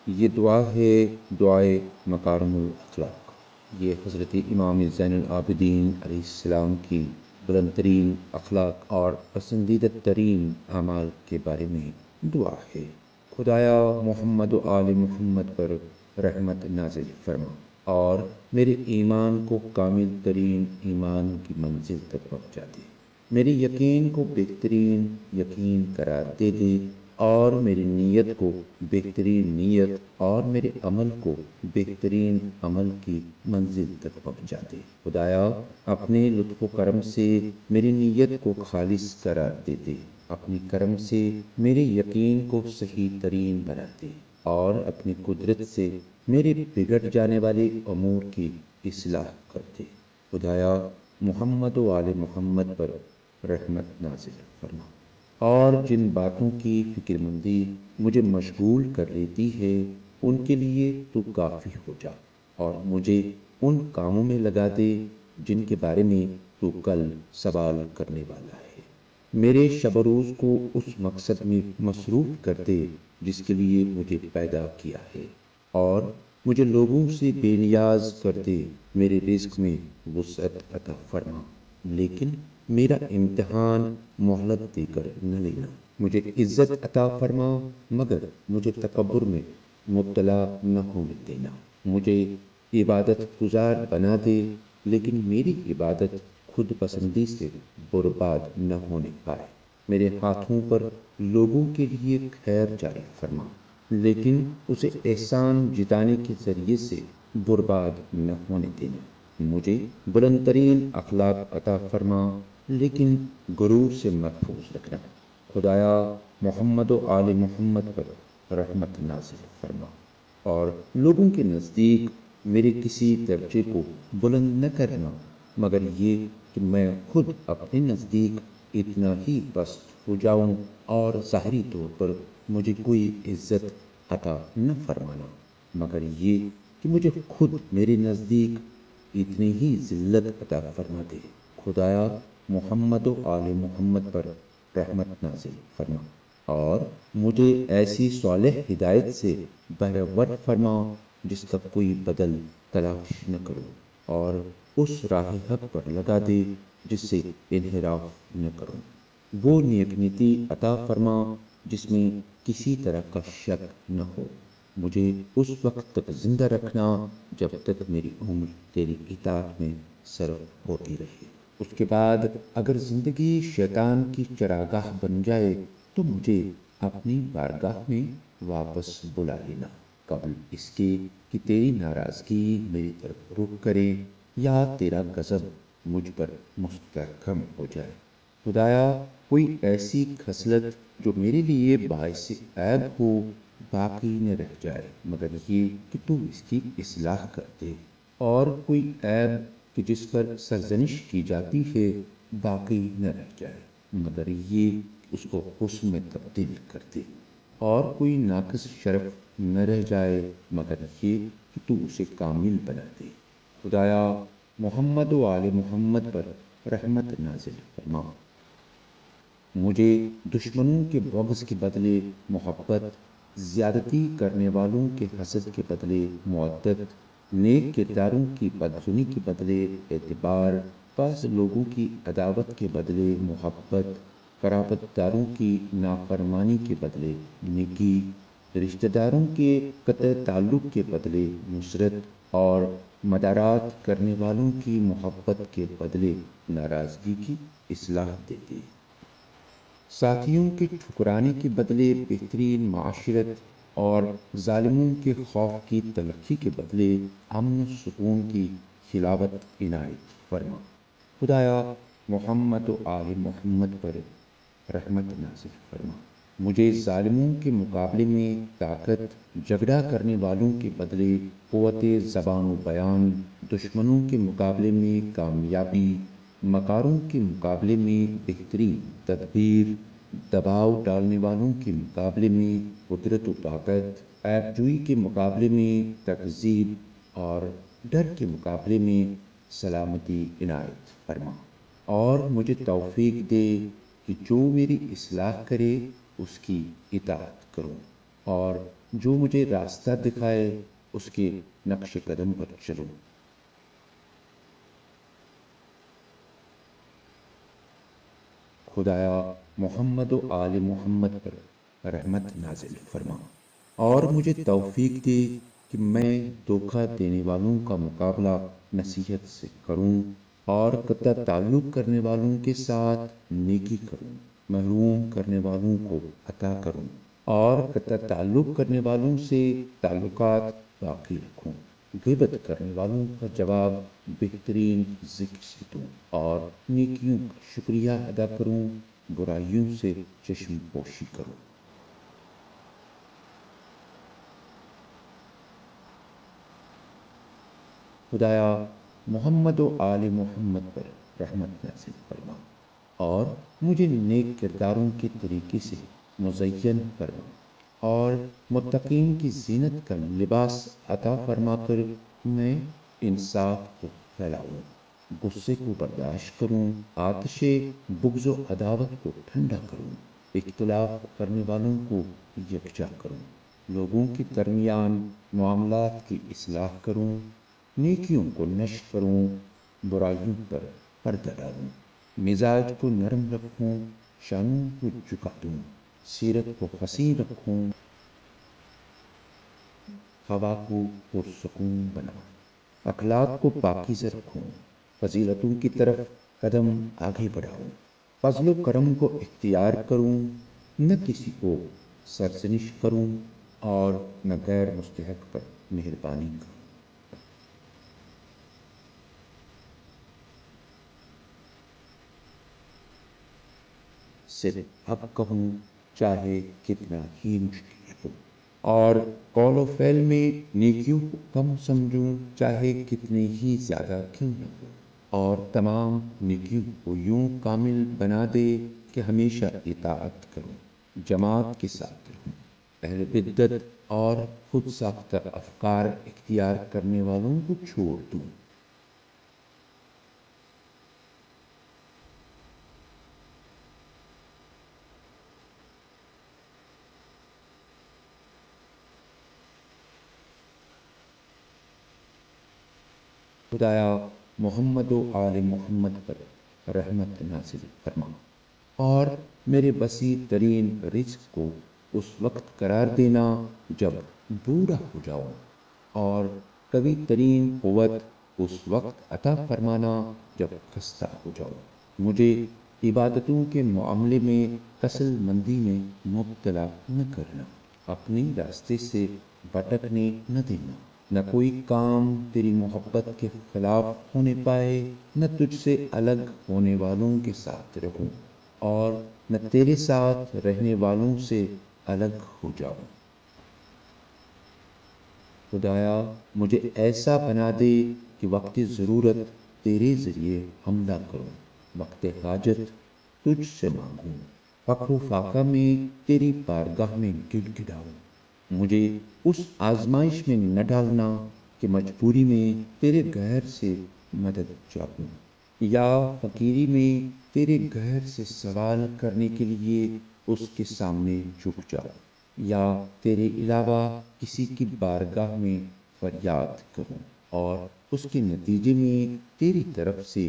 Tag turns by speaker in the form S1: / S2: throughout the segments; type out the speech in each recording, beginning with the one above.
S1: یہ دعا ہے دعائے مکارم الاخلاق۔ یہ حضرت امام زین العابدین علیہ السلام کی بلند ترین اخلاق اور پسندیدہ ترین اعمال کے بارے میں دعا ہے۔ خدایا محمد و آل محمد پر رحمت نازل فرما اور میرے ایمان کو کامل ترین ایمان کی منزل تک پہنچا دے، میرے یقین کو بہترین یقین قرار دے دے اور میری نیت کو بہترین نیت اور میرے عمل کو بہترین عمل کی منزل تک پہنچا دے۔ خدایا اپنے لطف و کرم سے میری نیت کو خالص قرار دے دے، اپنی کرم سے میرے یقین کو صحیح ترین بنا دے اور اپنی قدرت سے میرے بگڑ جانے والے امور کی اصلاح کر دے۔ خدایا محمد و آل محمد پر رحمت نازل فرما اور جن باتوں کی فکر مندی مجھے مشغول کر لیتی ہے ان کے لیے تو کافی ہو جا اور مجھے ان کاموں میں لگا دے جن کے بارے میں تو کل سوال کرنے والا ہے۔ میرے شب و روز کو اس مقصد میں مصروف کر دے جس کے لیے مجھے پیدا کیا ہے اور مجھے لوگوں سے بے نیاز کر دے۔ میرے رزق میں وسعت عطا فرما، لیکن میرا امتحان مہلت دے کر نہ لینا۔ مجھے عزت عطا فرما مگر مجھے تکبر میں مبتلا نہ ہونے دینا۔ مجھے عبادت گزار بنا دے لیکن میری عبادت خود پسندی سے برباد نہ ہونے پائے۔ میرے ہاتھوں پر لوگوں کے لیے خیر جاری فرما لیکن اسے احسان جتانے کے ذریعے سے برباد نہ ہونے دینا۔ مجھے بلند ترین اخلاق عطا فرما لیکن غرور سے محفوظ رکھنا۔ خدایا محمد و آل محمد پر رحمت نازل فرما اور لوگوں کے نزدیک میرے کسی درجے کو بلند نہ کرنا مگر یہ کہ میں خود اپنے نزدیک اتنا ہی پست ہو جاؤں اور ظاہری طور پر مجھے کوئی عزت عطا نہ فرمانا مگر یہ کہ مجھے خود میرے نزدیک اتنی ہی ذلت عطا فرما دے۔ خدایا محمد و آل محمد پر رحمت نازل فرما اور مجھے ایسی صالح ہدایت سے بہرور فرما جس کا کوئی بدل تلاش نہ کروں اور اس راہ حق پر لگا دے جس سے انحراف نہ کروں۔ وہ نیک نیتی عطا فرما جس میں کسی طرح کا شک نہ ہو۔ مجھے اس وقت تک زندہ رکھنا جب تک میری عمر تیری اطاعت میں صرف ہوتی رہے۔ اس کے بعد اگر زندگی شیطان کی چراگاہ بن جائے تو مجھے اپنی بارگاہ میں واپس بلا لینا، قبل اس کے کہ تیری ناراضگی میری طرف رخ کرے یا تیرا غضب مجھ پر مستحکم ہو جائے۔ خدایا کوئی ایسی خصلت جو میرے لیے باعث عیب ہو باقی نہ رہ جائے مگر یہ کہ تو اس کی اصلاح کر دے، اور کوئی عیب کہ جس پر سرزنش کی جاتی ہے باقی نہ رہ جائے مگر یہ کہ اس کو حسن میں تبدیل کر دے، اور کوئی ناقص شرف نہ رہ جائے مگر یہ کہ تو اسے کامل بنا دے۔ خدایا محمد و آل محمد پر رحمت نازل فرما۔ مجھے دشمنوں کے بغض کے بدلے محبت، زیادتی کرنے والوں کے حسد کے بدلے مودت، نیک کرداروں کی بدسنی کے بدلے اعتبار، بعض لوگوں کی عداوت کے بدلے محبت، قرابت داروں کی نافرمانی کے بدلے نیکی، رشتہ داروں کے قطع تعلق کے بدلے نصرت اور مدارات کرنے والوں کی محبت کے بدلے ناراضگی کی اصلاح دے دے۔ ساتھیوں کے ٹھکرانے کے بدلے بہترین معاشرت اور ظالموں کے خوف کی تلخی کے بدلے امن و سکون کی حلاوت عنایت فرما۔ خدایا محمد و آل محمد پر رحمت نازل فرما۔ مجھے ظالموں کے مقابلے میں طاقت، جھگڑا کرنے والوں کے بدلے قوت زبان و بیان، دشمنوں کے مقابلے میں کامیابی، مکاروں کے مقابلے میں بہترین تدبیر، دباؤ ڈالنے والوں کے مقابلے میں قدرت و طاقت، عیب جوئی کے مقابلے میں تہذیب اور ڈر کے مقابلے میں سلامتی عنایت فرما، اور مجھے توفیق دے کہ جو میری اصلاح کرے اس کی اطاعت کروں اور جو مجھے راستہ دکھائے اس کے نقش قدم پر چلوں۔ خدایا محمد و آل محمد پر رحمت نازل فرما اور مجھے توفیق دے کہ میں دھوکہ دینے والوں کا مقابلہ نصیحت سے کروں اور قطع تعلق کرنے والوں کے ساتھ نیکی کروں، محروم کرنے والوں کو عطا کروں اور قطع تعلق کرنے والوں سے تعلقات باقی رکھوں، غیبت کرنے والوں کا جواب بہترین ذکر سے دوں اور نیکیوں کا شکریہ ادا کروں، برائیوں سے چشم پوشی کروں۔ خدایا محمد و آل محمد پر رحمت نازل فرما اور مجھے نیک کرداروں کے طریقے سے مزین فرما اور متقین کی زینت کا لباس عطا فرما کر میں انصاف کو پھیلاؤں، غصے کو برداشت کروں، آتش بغض و عداوت کو ٹھنڈا کروں، اختلاف کرنے والوں کو یکجا کروں، لوگوں کے درمیان معاملات کی اصلاح کروں، نیکیوں کو نشر کروں، برائیوں پر پردہ ڈالوں، مزاج کو نرم رکھوں، شانوں کو جھکا دوں، سیرت کو حسین رکھوں، ہوا کو پرسکون بناؤں، اخلاق کو پاکیزہ رکھوں، فضیلتوں کی طرف قدم آگے بڑھاؤں، فضل و کرم کو اختیار کروں، نہ کسی کو سرزنش کروں اور نہ غیر مستحق پر مہربانی کروں۔ صرف حق کہوں چاہے کتنا ہی مشکل ہو، اور قول و فعل میں نیکیوں کو کم سمجھوں چاہے کتنی ہی زیادہ کیوں نہ ہو، اور تمام نیکیوں کو یوں کامل بنا دے کہ ہمیشہ اطاعت کروں، جماعت کے ساتھ رہوں، اہل بدعت اور خود ساختہ افکار اختیار کرنے والوں کو چھوڑ دوں۔ خدایا محمد و آل محمد پر رحمت نازل فرما اور میرے بسیط ترین رزق کو اس وقت قرار دینا جب بوڑھا ہو جاؤں، اور قوی ترین قوت اس وقت عطا فرمانا جب خستہ ہو جاؤں، مجھے عبادتوں کے معاملے میں کسل مندی میں مبتلا نہ کرنا، اپنی راستے سے بھٹکنے نہ دینا، نہ کوئی کام تیری محبت کے خلاف ہونے پائے، نہ تجھ سے الگ ہونے والوں کے ساتھ رہوں اور نہ تیرے ساتھ رہنے والوں سے الگ ہو جاؤں۔ خدایا مجھے ایسا بنا دے کہ وقت ضرورت تیرے ذریعے حملہ کروں، وقت حاجت تجھ سے مانگوں، فقر و فاقہ میں تیری بارگاہ میں گڑ گڑاؤں، مجھے اس آزمائش میں نہ ڈالنا کہ مجبوری میں تیرے غیر سے مدد چاہوں، یا فقیری میں تیرے غیر سے سوال کرنے کے لیے اس کے سامنے جھک جاؤں، یا تیرے علاوہ کسی کی بارگاہ میں فریاد کروں اور اس کے نتیجے میں تیری طرف سے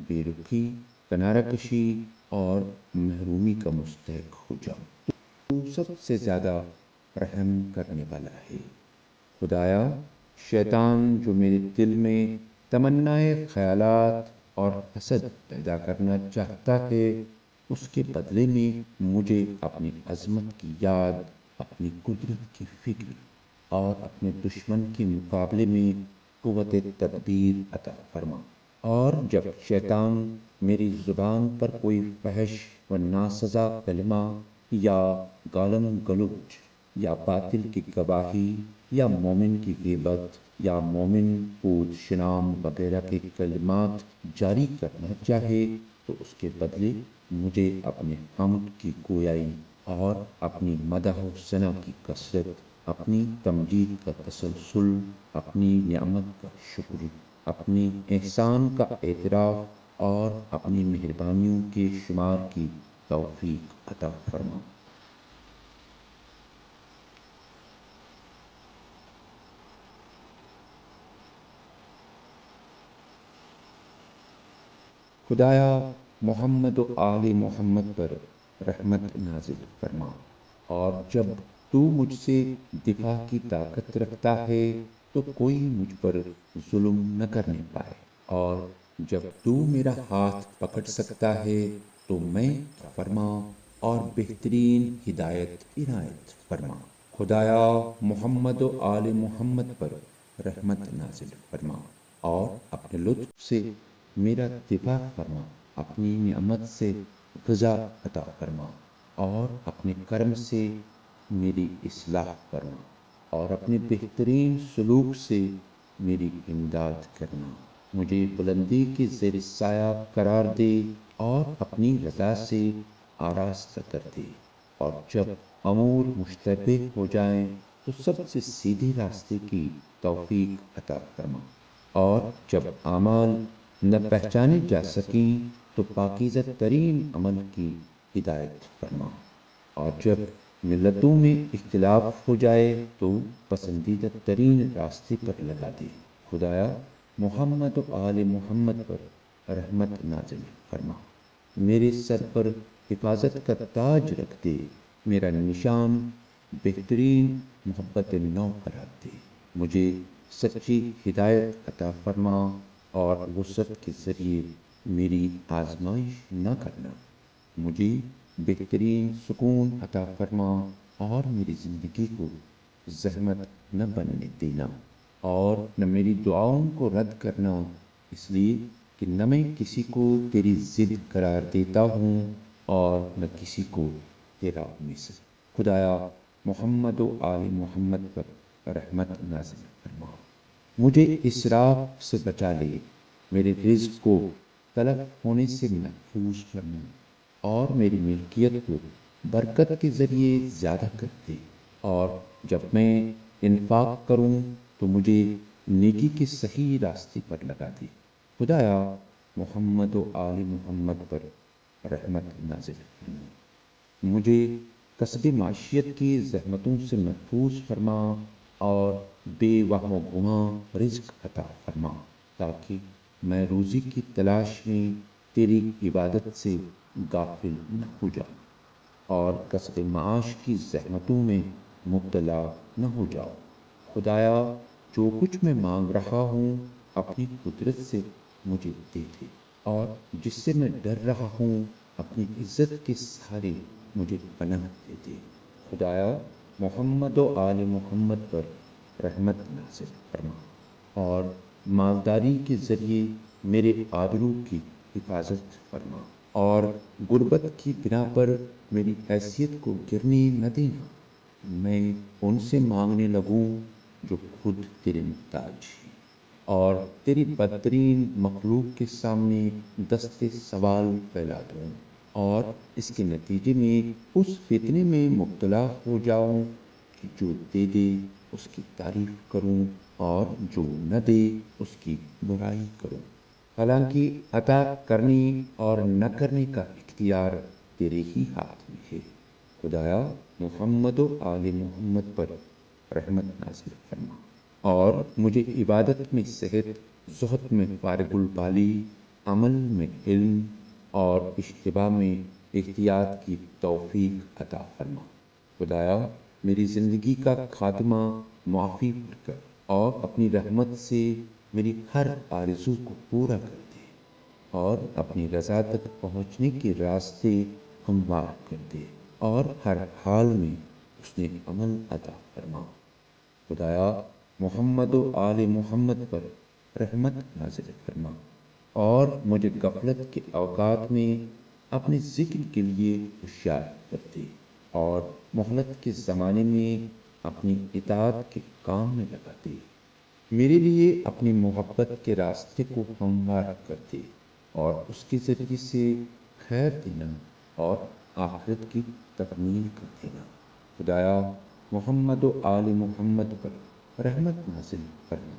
S1: بے رخی، کنارہ کشی اور محرومی کا مستحق ہو جاؤں۔ تو سب سے زیادہ رحم کرنے والا ہے۔ خدایا شیطان جو میرے دل میں تمنائے خیالات اور حسد پیدا کرنا چاہتا ہے، اس کے بدلے میں مجھے اپنی عظمت کی یاد، اپنی قدرت کی فکر اور اپنے دشمن کے مقابلے میں قوت تدبیر عطا فرما، اور جب شیطان میری زبان پر کوئی فحش و ناسزا کلمہ یا گالم گلوچ یا باطل کی گواہی یا مومن کی غیبت یا مومن پوچھ شنام وغیرہ کے کلمات جاری کرنا چاہے، تو اس کے بدلے مجھے اپنے حمد کی گویائی اور اپنی مدح و ثنا کی کثرت، اپنی تمجید کا تسلسل، اپنی نعمت کا شکر، اپنی احسان کا اعتراف اور اپنی مہربانیوں کے شمار کی توفیق عطا فرما۔ خدایا محمد و آل محمد پر رحمت نازل فرما، اور جب تو مجھ سے دفاع کی طاقت رکھتا ہے تو کوئی مجھ پر ظلم نہ کرنے پائے، اور جب تو میرا ہاتھ پکڑ سکتا ہے تو میں کیا فرما، اور بہترین ہدایت عنایت فرما۔ خدایا محمد و آل محمد پر رحمت نازل فرما، اور اپنے لطف سے میرا دفاع فرما، اپنی نعمت سے غذا عطا فرما، اور اپنے کرم سے میری اصلاح فرما، اور اپنے بہترین سلوک سے میری امداد کرنا۔ مجھے بلندی کی زیر سایہ قرار دے، اور اپنی رضا سے آراستہ کر دے، اور جب امور مشتبہ ہو جائیں تو سب سے سیدھے راستے کی توفیق عطا فرما، اور جب اعمال نہ پہچانے جا سکیں تو پاکیزہ ترین عمل کی ہدایت فرما، اور جب ملتوں میں اختلاف ہو جائے تو پسندیدہ ترین راستے پر لگا دے۔ خدایا محمد و آل محمد پر رحمت نازل فرما، میرے سر پر حفاظت کا تاج رکھ دے، میرا نشان بہترین محبت نو قرار دے، مجھے سچی ہدایت عطا فرما، اور وسعت کے ذریعے میری آزمائش نہ کرنا، مجھے بہترین سکون عطا فرما، اور میری زندگی کو زحمت نہ بننے دینا، اور نہ میری دعاؤں کو رد کرنا، اس لیے کہ نہ میں کسی کو تیری ضد قرار دیتا ہوں اور نہ کسی کو تیرا مثل۔ خدایا محمد و آل محمد پر رحمت نازل فرما، مجھے اسراف سے بچا لے، میرے رزق کو تلف ہونے سے محفوظ کرنا، اور میری ملکیت کو برکت کے ذریعے زیادہ کر دے، اور جب میں انفاق کروں تو مجھے نیکی کے صحیح راستے پر لگا دے۔ خدایا محمد و آل محمد پر رحمت نازل فرما، مجھے کسب معیشت کی زحمتوں سے محفوظ فرما، اور بے وہم و گماں رزق عطا فرما، تاکہ میں روزی کی تلاش میں تیری عبادت سے غافل نہ ہو جاؤں، اور کسب معاش کی زحمتوں میں مبتلا نہ ہو جاؤں۔ خدایا جو کچھ میں مانگ رہا ہوں اپنی قدرت سے مجھے دے دے، اور جس سے میں ڈر رہا ہوں اپنی عزت کے سہارے مجھے پناہ دے دے۔ خدایا محمد و آل محمد پر رحمت نازل فرما، اور مالداری کے ذریعے میرے آبرو کی حفاظت فرما، اور غربت کی بنا پر میری حیثیت کو گرنے نہ دینا، میں ان سے مانگنے لگوں جو خود تیرے محتاج ہیں، اور تیری بدترین مخلوق کے سامنے دست سوال پھیلا دوں، اور اس کے نتیجے میں اس فتنے میں مبتلا ہو جاؤں کہ جو دے دے اس کی تعریف کروں، اور جو نہ دے اس کی برائی کروں، حالانکہ عطا کرنے اور نہ کرنے کا اختیار تیرے ہی ہاتھ میں ہے۔ خدایا محمد و آل محمد پر رحمت نازل فرما، اور مجھے عبادت میں صحت، زہد میں فارغ البالی، عمل میں علم، اور اشتباہ میں احتیاط کی توفیق عطا فرما۔ خدایا میری زندگی کا خاتمہ معافی پر کر، اور اپنی رحمت سے میری ہر آرزو کو پورا کر دے، اور اپنی رضا تک پہنچنے کے راستے ہموار کر دے، اور ہر حال میں حسن عمل عطا فرما۔ خدایا محمد و آل محمد پر رحمت نازل فرما، اور مجھے غفلت کے اوقات میں اپنے ذکر کے لیے ہوشیار کر دے، اور مہلت کے زمانے میں اپنی اطاعت کے کام میں لگا دے، میرے لیے اپنی محبت کے راستے کو ہموار کر دے، اور اس کے ذریعے سے خیر دینا اور آخرت کی تکمیل کر دینا۔ خدایا محمد و آل محمد پر رحمت نازل فرما،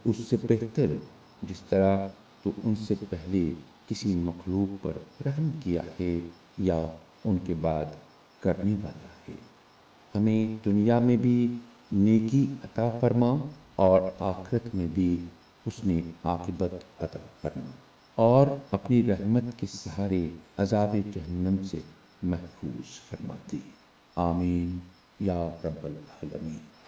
S1: اس سے بہتر جس طرح تو ان سے پہلے کسی مخلوق پر رحم کیا ہے یا ان کے بعد کرنے والا ہے۔ ہمیں دنیا میں بھی نیکی عطا فرما، اور آخرت میں بھی حسن عاقبت عطا فرما، اور اپنی رحمت کے سہارے عذاب جہنم سے محفوظ فرماتی۔ آمین یا رب العالمین۔